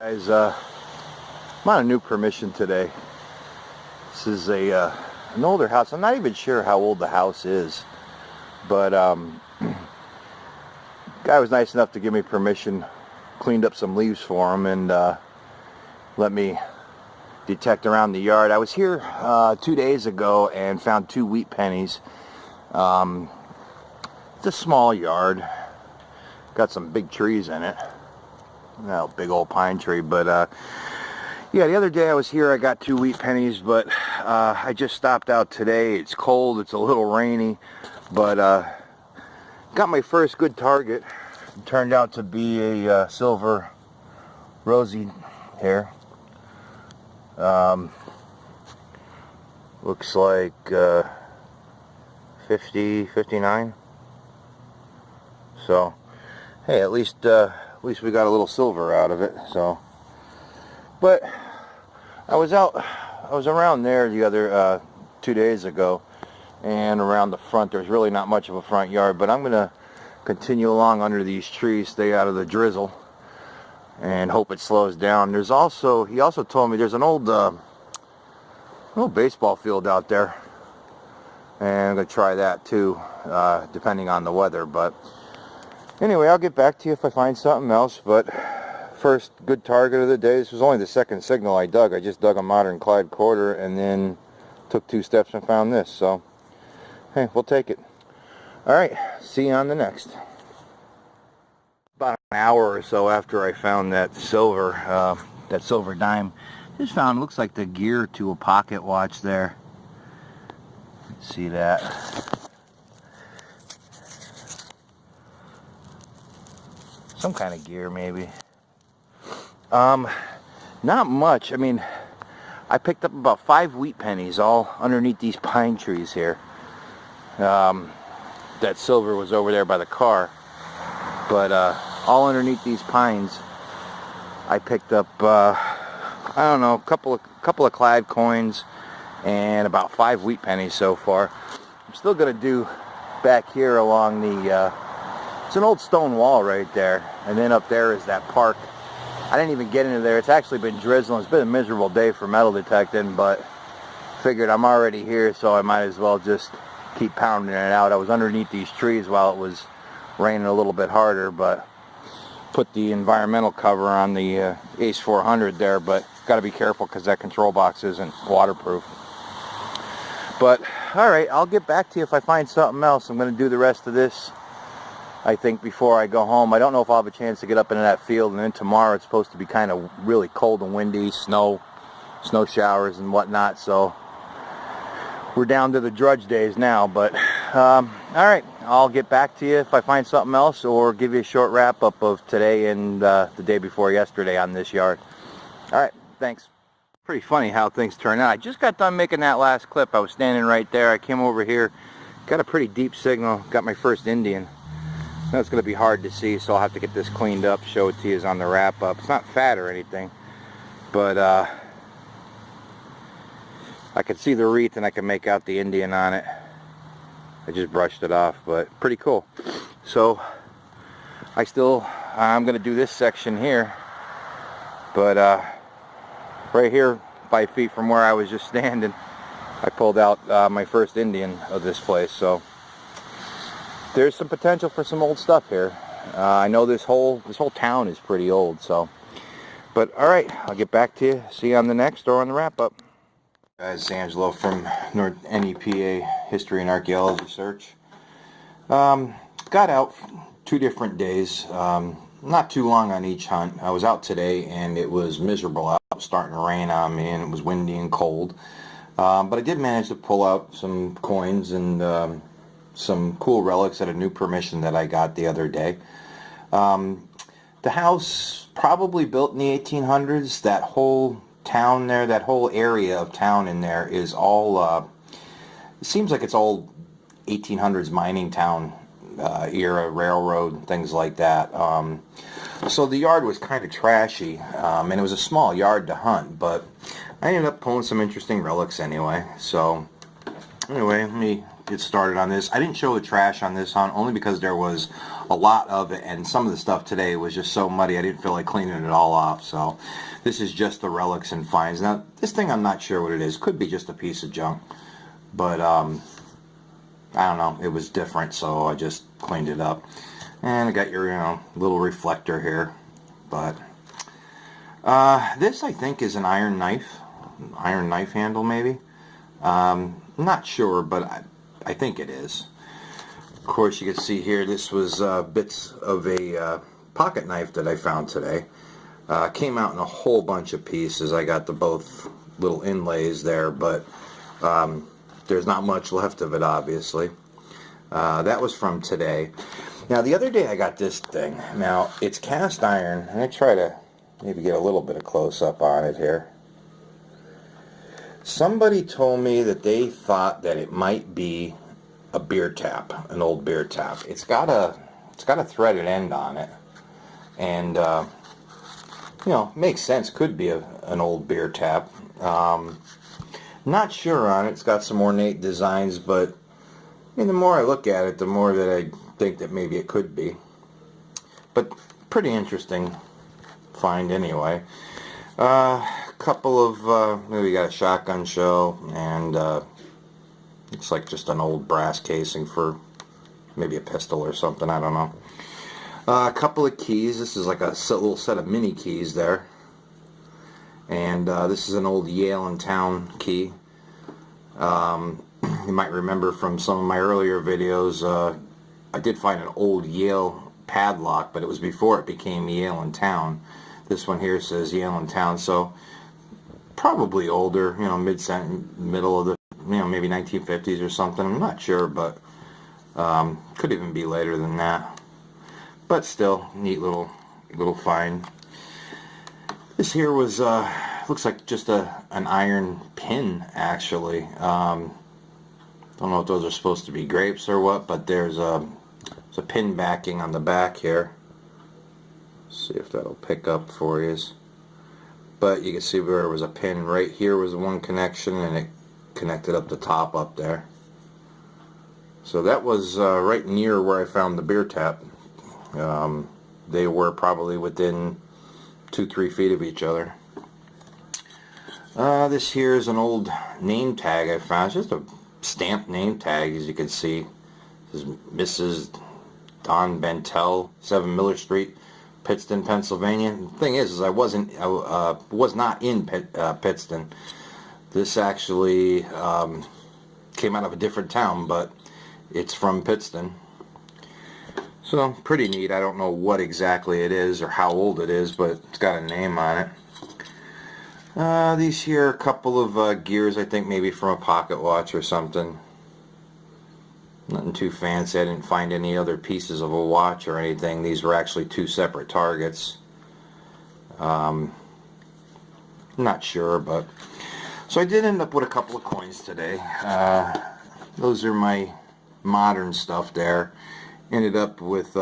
Guys, I'm on a new permission today. This is an older house. I'm not even sure how old the house is, but guy was nice enough to give me permission, cleaned up some leaves for him, and let me detect around the yard. I was here 2 days ago and found 2 wheat pennies. It's a small yard, got some big trees in it. No, big old pine tree, but yeah, the other day I was here, I got 2 wheat pennies, but I just stopped out today. It's cold, it's a little rainy, but got my first good target. It turned out to be a silver Rosie here. Looks like 50, 59. So, hey, at least we got a little silver out of it. So, but I was around there the other 2 days ago, and around the front there's really not much of a front yard, but I'm gonna continue along under these trees, stay out of the drizzle, and hope it slows down. He also told me there's an old baseball field out there, and I'm gonna try that too, depending on the weather. But anyway, I'll get back to you if I find something else. But first good target of the day. This was only the second signal I dug. I just dug a modern clad quarter and then took 2 steps and found this. So, hey, we'll take it. Alright, see you on the next. About an hour or so after I found that silver dime, just found, looks like the gear to a pocket watch there. See that? Some kind of gear, maybe. Not much. I mean, I picked up about 5 wheat pennies all underneath these pine trees here. That silver was over there by the car, but all underneath these pines I picked up I don't know, a couple of clad coins and about 5 wheat pennies so far. I'm still gonna do back here along the it's an old stone wall right there, and then up there is that park. I didn't even get into there. It's actually been drizzling. It's been a miserable day for metal detecting, but figured I'm already here, so I might as well just keep pounding it out. I was underneath these trees while it was raining a little bit harder, but put the environmental cover on the Ace 400 there, but got to be careful because that control box isn't waterproof. But alright, I'll get back to you if I find something else. I'm going to do the rest of this, I think, before I go home. I don't know if I'll have a chance to get up into that field, and then tomorrow it's supposed to be kind of really cold and windy, snow showers and whatnot, so we're down to the drudge days now. But alright, I'll get back to you if I find something else, or give you a short wrap up of today and the day before yesterday on this yard. Alright, thanks. Pretty funny how things turn out. I just got done making that last clip. I was standing right there. I came over here, got a pretty deep signal, got my first Indian. Now it's going to be hard to see, so I'll have to get this cleaned up, show it to you on the wrap up. It's not fat or anything, but I could see the wreath and I can make out the Indian on it. I just brushed it off, but pretty cool. So I'm going to do this section here, but right here, 5 feet from where I was just standing, I pulled out my first Indian of this place. So there's some potential for some old stuff here. I know this whole town is pretty old. So, but all right, I'll get back to you. See you on the next or on the wrap up. Guys, it's Angelo from NEPA History and Archaeology Search. Got out 2 different days. Not too long on each hunt. I was out today and it was miserable out, starting to rain on me, and it was windy and cold. But I did manage to pull out some coins and some cool relics at a new permission that I got the other day. The house probably built in the 1800s. That whole town there, that whole area of town in there is all, it seems like it's all 1800s mining town era, railroad, things like that. So the yard was kind of trashy, and it was a small yard to hunt, but I ended up pulling some interesting relics anyway. So anyway, let me get started on this. I didn't show the trash on this hunt only because there was a lot of it, and some of the stuff today was just so muddy I didn't feel like cleaning it all off. So this is just the relics and finds. Now this thing, I'm not sure what it is. Could be just a piece of junk, but I don't know. It was different, so I just cleaned it up. And I got your, little reflector here. But this, I think, is an iron knife handle, maybe. I'm not sure, but I think it is. Of course, you can see here, this was bits of a pocket knife that I found today. Came out in a whole bunch of pieces. I got the both little inlays there, but there's not much left of it, obviously. That was from today. Now, the other day I got this thing. Now, it's cast iron. I'm going to try to maybe get a little bit of close-up on it here. Somebody told me that they thought that it might be a beer tap, an old beer tap. It's got a threaded end on it, and makes sense. Could be an old beer tap. Not sure on it. It's got some ornate designs, but I mean, the more I look at it, the more that I think that maybe it could be. But pretty interesting find anyway. Couple of maybe got a shotgun shell, and looks like just an old brass casing for maybe a pistol or something. I don't know. A couple of keys. This is like a little set of mini keys there. And this is an old Yale and Town key. You might remember from some of my earlier videos, I did find an old Yale padlock, but it was before it became Yale and Town. This one here says Yale and Town, so probably older, middle of the, maybe 1950s or something. I'm not sure, but could even be later than that. But still, neat little find. This here was looks like just an iron pin, actually. Don't know if those are supposed to be grapes or what, but there's a pin backing on the back here. See if that'll pick up for you. But you can see where there was a pin right here was one connection, and it connected up the top up there. So that was right near where I found the beer tap. They were probably within 2-3 feet of each other. This here is an old name tag I found. It's just a stamped name tag, as you can see. This is Mrs. Don Bentel, 7 Miller Street, Pittston, Pennsylvania. The thing is I was not in Pittston. This actually came out of a different town, but it's from Pittston. So pretty neat. I don't know what exactly it is or how old it is, but it's got a name on it. These here are a couple of gears, I think maybe from a pocket watch or something. Nothing too fancy. I didn't find any other pieces of a watch or anything. These were actually 2 separate targets. Not sure, but so I did end up with a couple of coins today. Those are my modern stuff there. Ended up with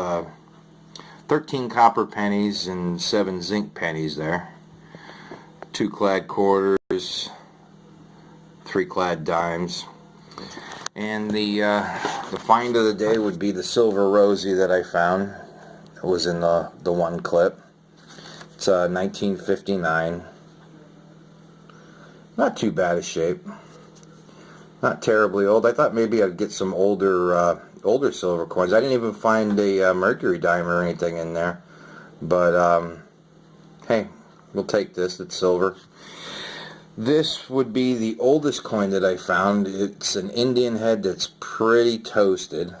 13 copper pennies and 7 zinc pennies there. 2 clad quarters, 3 clad dimes. And the find of the day would be the silver Rosie that I found. It was in the one clip. It's 1959. Not too bad a shape. Not terribly old. I thought maybe I'd get some older silver coins. I didn't even find a mercury dime or anything in there. But hey, we'll take this. It's silver. This would be the oldest coin that I found. It's an Indian head that's pretty toasted.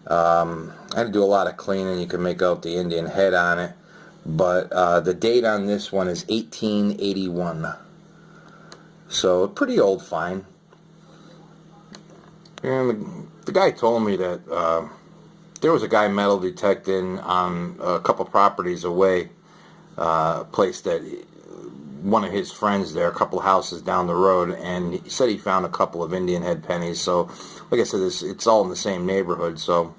I had to do a lot of cleaning. You can make out the Indian head on it. But the date on this one is 1881. So a pretty old find. And the guy told me that there was a guy metal detecting on a couple properties away, a place that one of his friends there, a couple houses down the road, and he said he found a couple of Indian head pennies. So, like I said, it's all in the same neighborhood. So,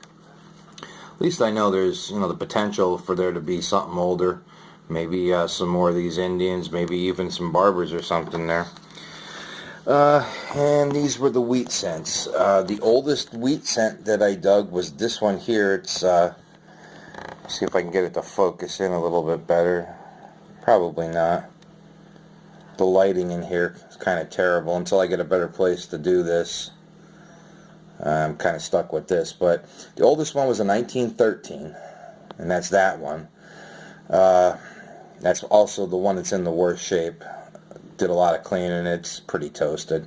at least I know there's the potential for there to be something older, maybe some more of these Indians, maybe even some barbers or something there. And these were the wheat scents. The oldest wheat scent that I dug was this one here. It's, see if I can get it to focus in a little bit better. Probably not. The lighting in here is kind of terrible. Until I get a better place to do this, I'm kind of stuck with this. But the oldest one was a 1913, and that's that one. That's also the one that's in the worst shape. Did a lot of cleaning. It's pretty toasted.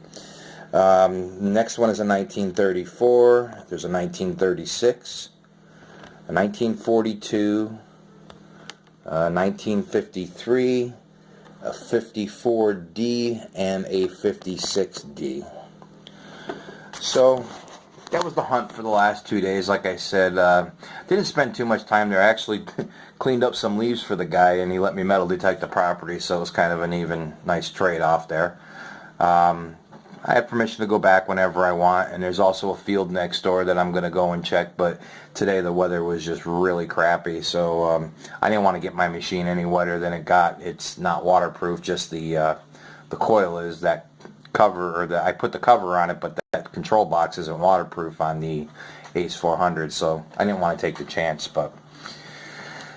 Next one is a 1934. There's a 1936, a 1942, a 1953, a 54D, and a 56D. So that was the hunt for the last 2 days. Like I said, didn't spend too much time there. I actually cleaned up some leaves for the guy, and he let me metal detect the property, so it was kind of an even nice trade-off there. I have permission to go back whenever I want, and there's also a field next door that I'm going to go and check, but today the weather was just really crappy, so I didn't want to get my machine any wetter than it got. It's not waterproof, just the coil is. That cover, or I put the cover on it, but that control box isn't waterproof on the Ace 400, so I didn't want to take the chance. But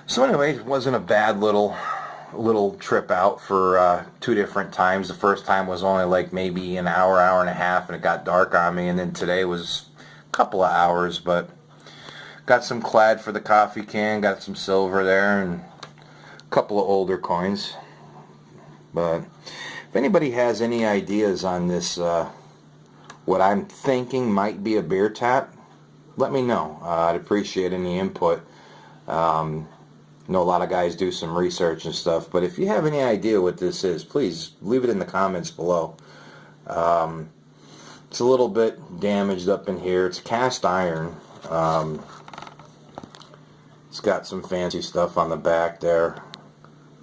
so anyway, it wasn't a bad little trip out for 2 different times. The first time was only like maybe an hour and a half, and it got dark on me, and then today was a couple of hours. But got some clad for the coffee can, got some silver there, and a couple of older coins. But if anybody has any ideas on this, what I'm thinking might be a beer tap, let me know. I'd appreciate any input. I know a lot of guys do some research and stuff, but if you have any idea what this is, please leave it in the comments below. It's a little bit damaged up in here. It's cast iron. It's got some fancy stuff on the back there.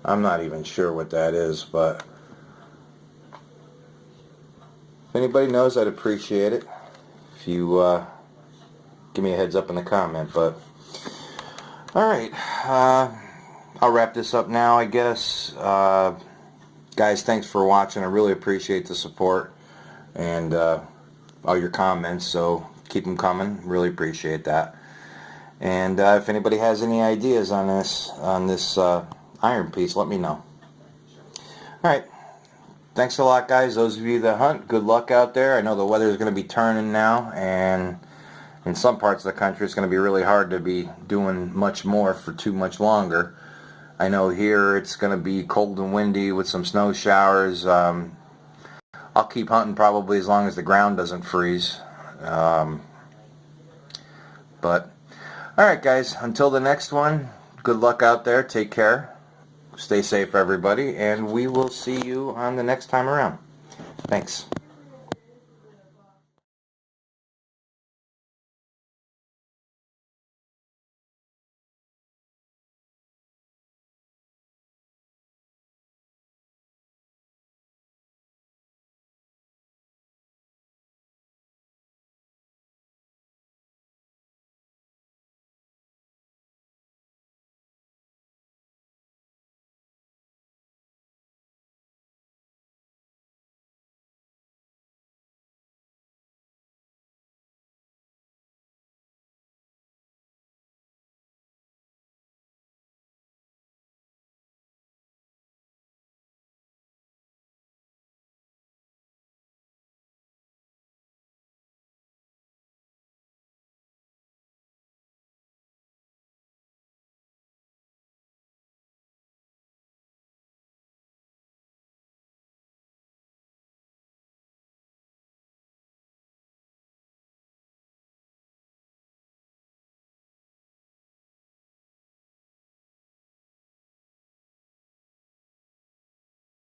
I'm not even sure what that is, but if anybody knows, I'd appreciate it if you give me a heads up in the comment. But alright, I'll wrap this up now, I guess. Guys, thanks for watching. I really appreciate the support and all your comments, so keep them coming. Really appreciate that. And if anybody has any ideas on this iron piece, let me know. Alright, thanks a lot, guys. Those of you that hunt, good luck out there. I know the weather is going to be turning now, and in some parts of the country it's going to be really hard to be doing much more for too much longer. I know here it's going to be cold and windy with some snow showers. I'll keep hunting probably as long as the ground doesn't freeze. But alright, guys, until the next one, good luck out there. Take care. Stay safe, everybody, and we will see you on the next time around. Thanks.